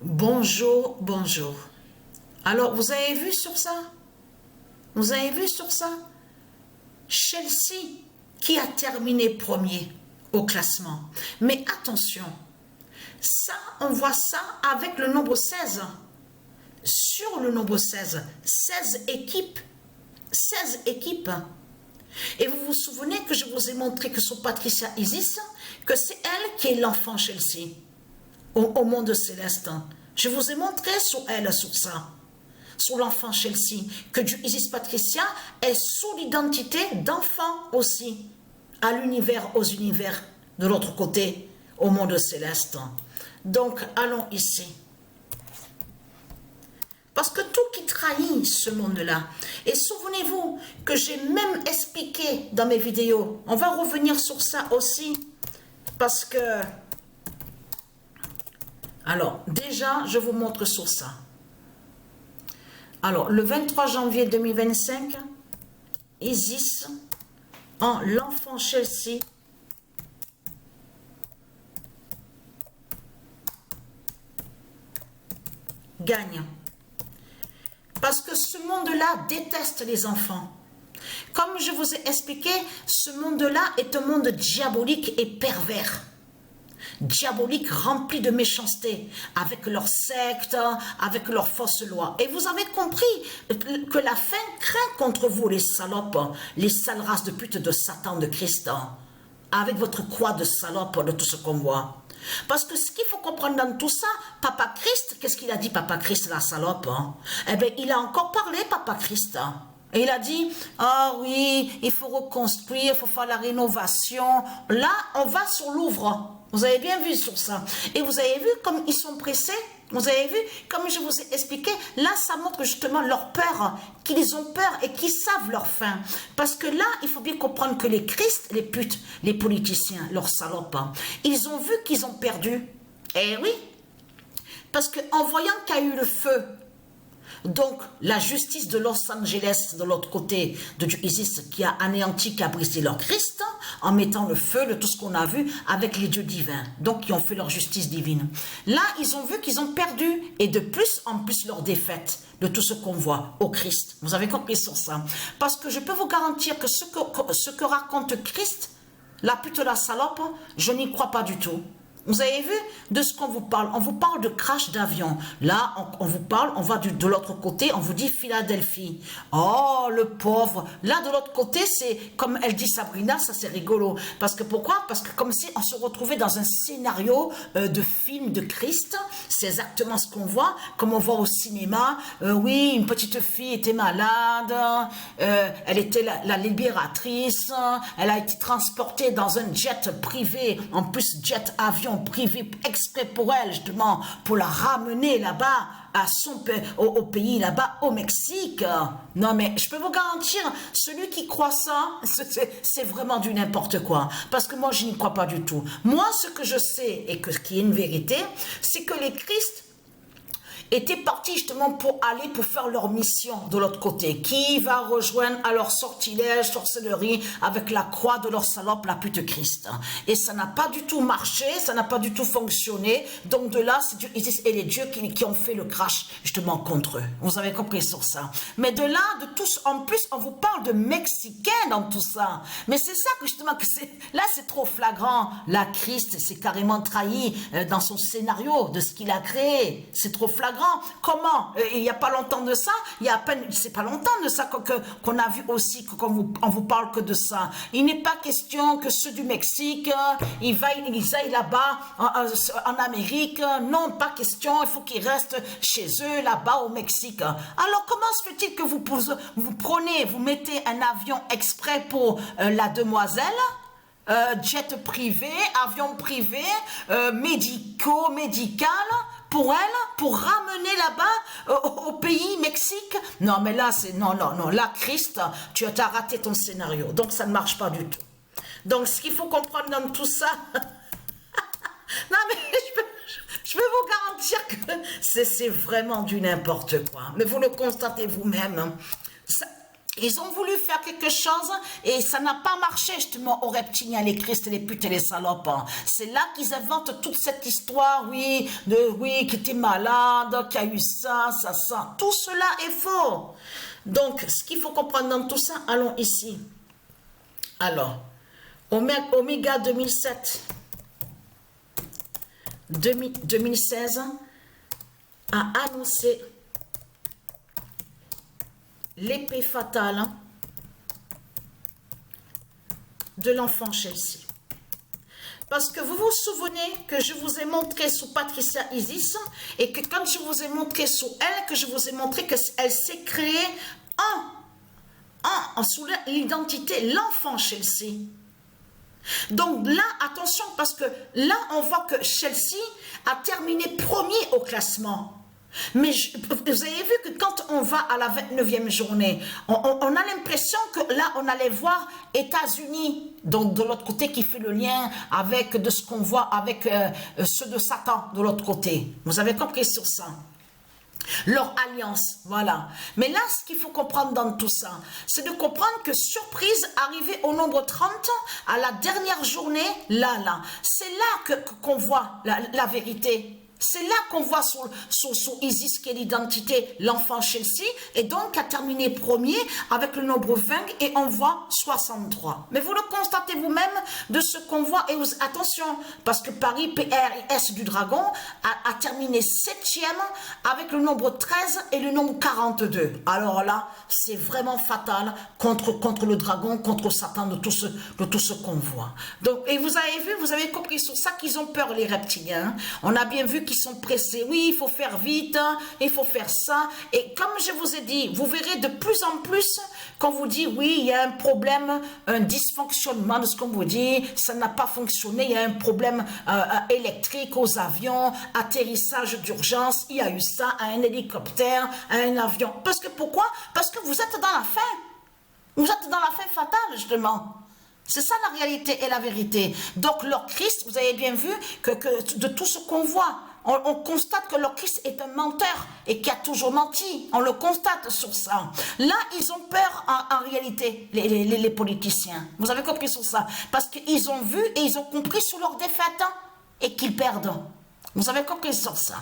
Bonjour, bonjour. Alors, vous avez vu sur ça? Vous avez vu sur ça? Chelsea qui a terminé premier au classement. Mais attention, ça, on voit ça avec le nombre 16. Sur le nombre 16, 16 équipes. 16 équipes. Et vous vous souvenez que je vous ai montré que sur Patricia Isis, que c'est elle qui est l'enfant Chelsea au monde céleste. Je vous ai montré sur elle, sur ça, sur l'enfant Chelsea, que du Isis Patricia est sous l'identité d'enfant aussi, à l'univers, aux univers, de l'autre côté, au monde céleste. Donc, allons ici. Parce que tout qui trahit ce monde-là, et souvenez-vous que j'ai même expliqué dans mes vidéos, on va revenir sur ça aussi, parce que, alors, déjà, je vous montre sur ça. Alors, le 23 janvier 2025, Isis, en l'enfant Chelsea, gagne. Parce que ce monde-là déteste les enfants. Comme je vous ai expliqué, ce monde-là est un monde diabolique et pervers. Diabolique, rempli de méchanceté, avec leurs sectes, avec leurs fausses lois. Et vous avez compris que la fin craint contre vous, les salopes, les sales races de pute de Satan, de Christ, avec votre croix de salope, de tout ce qu'on voit. Parce que ce qu'il faut comprendre dans tout ça, Papa Christ, qu'est-ce qu'il a dit, Papa Christ, la salope? Eh bien, il a encore parlé, Papa Christ. Et il a dit, ah oui, il faut reconstruire, il faut faire la rénovation. Là, on va sur Louvre. Vous avez bien vu sur ça. Et vous avez vu comme ils sont pressés. Vous avez vu, comme je vous ai expliqué, là, ça montre justement leur peur, qu'ils ont peur et qu'ils savent leur fin. Parce que là, il faut bien comprendre que les Christ, les putes, les politiciens, leurs salopes, ils ont vu qu'ils ont perdu. Eh oui, parce qu'en voyant qu'il y a eu le feu, donc la justice de Los Angeles de l'autre côté de Isis qui a anéanti, qui a brisé leur Christ en mettant le feu de tout ce qu'on a vu avec les dieux divins, donc qui ont fait leur justice divine. Là, ils ont vu qu'ils ont perdu et de plus en plus leur défaite de tout ce qu'on voit au Christ. Vous avez compris sur ça? Parce que je peux vous garantir que ce que raconte Christ, la pute de la salope, je n'y crois pas du tout. Vous avez vu de ce qu'on vous parle? On vous parle de crash d'avion. Là, on vous parle, on va de l'autre côté, on vous dit Philadelphie. Oh, le pauvre. Là, de l'autre côté, c'est, comme elle dit Sabrina, ça c'est rigolo. Parce que pourquoi? Parce que comme si on se retrouvait dans un scénario de film de Christ. C'est exactement ce qu'on voit, comme on voit au cinéma. Oui, une petite fille était malade, elle était la libératrice, elle a été transportée dans un jet privé, en plus jet avion privé exprès pour elle, justement, pour la ramener là-bas à au pays là-bas, au Mexique. Non, mais je peux vous garantir, celui qui croit ça, c'est vraiment du n'importe quoi. Parce que moi, je n'y crois pas du tout. Moi, ce que je sais, et qui est une vérité, c'est que les Christ étaient partis justement pour faire leur mission de l'autre côté. Qui va rejoindre à leur sortilège, sorcellerie, avec la croix de leur salope, la pute Christ. Et ça n'a pas du tout marché, ça n'a pas du tout fonctionné. Donc de là, c'est Dieu et les dieux qui ont fait le crash justement contre eux. Vous avez compris sur ça. Mais de là, de tous, en plus, on vous parle de Mexicains dans tout ça. Mais c'est ça que justement, là c'est trop flagrant. La Christ s'est carrément trahi dans son scénario de ce qu'il a créé. C'est trop flagrant. Comment? Il n'y a pas longtemps de ça, il y a à peine, c'est pas longtemps de ça qu'on a vu aussi, qu'on vous parle que de ça. Il n'est pas question que ceux du Mexique, ils aillent là-bas, en Amérique. Non, pas question, il faut qu'ils restent chez eux, là-bas au Mexique. Alors, comment se fait-il que vous prenez, vous mettez un avion exprès pour la demoiselle, jet privé, avion privé, médical, pour elle, pour ramener là-bas au pays Mexique? Non, mais là, c'est... Non, là, Christ, tu as raté ton scénario. Donc, ça ne marche pas du tout. Donc, ce qu'il faut comprendre dans tout ça... non, mais je peux vous garantir que c'est vraiment du n'importe quoi. Mais vous le constatez vous-même. Ils ont voulu faire quelque chose et ça n'a pas marché justement aux reptiliens, les Christ, les putes et les salopes. C'est là qu'ils inventent toute cette histoire, oui, qui était malade, qui a eu ça. Tout cela est faux. Donc, ce qu'il faut comprendre dans tout ça, allons ici. Alors, Oméga 2016 a annoncé l'épée fatale de l'enfant Chelsea. Parce que vous vous souvenez que je vous ai montré sous Patricia Isis et que quand je vous ai montré sous elle, que je vous ai montré qu'elle s'est créée sous l'identité l'enfant Chelsea. Donc là, attention, parce que là, on voit que Chelsea a terminé premier au classement. Mais vous avez vu que quand on va à la 29e journée, on a l'impression que là, on allait voir États-Unis, donc de l'autre côté, qui fait le lien avec de ce qu'on voit avec ceux de Satan de l'autre côté. Vous avez compris sur ça? Leur alliance, voilà. Mais là, ce qu'il faut comprendre dans tout ça, c'est de comprendre que surprise, arrivé au nombre 30, à la dernière journée, c'est là qu'on voit la vérité. C'est là qu'on voit sous Isis qui est l'identité, l'enfant Chelsea, et donc a terminé premier avec le nombre 20 et on voit 63. Mais vous le constatez vous-même de ce qu'on voit, et attention, parce que Paris, PRS du Dragon, a terminé 7e avec le nombre 13 et le nombre 42. Alors là, c'est vraiment fatal contre le Dragon, contre Satan, de tout ce qu'on voit. Donc, et vous avez vu, vous avez compris sur ça qu'ils ont peur, les reptiliens. On a bien vu qu'ils sont pressés. Oui, il faut faire vite, il faut faire ça. Et comme je vous ai dit, vous verrez de plus en plus qu'on vous dit, oui, il y a un problème, un dysfonctionnement de ce qu'on vous dit, ça n'a pas fonctionné, il y a un problème électrique aux avions, atterrissage d'urgence, il y a eu ça, à un hélicoptère, à un avion. Parce que pourquoi? Parce que vous êtes dans la fin. Vous êtes dans la fin fatale, justement. C'est ça la réalité et la vérité. Donc leur Christ, vous avez bien vu que de tout ce qu'on voit, on constate que leur Christ est un menteur et qui a toujours menti. On le constate sur ça. Là, ils ont peur en réalité, les politiciens. Vous avez compris sur ça? Parce qu'ils ont vu et ils ont compris sur leur défaite et qu'ils perdent. Vous avez compris sur ça?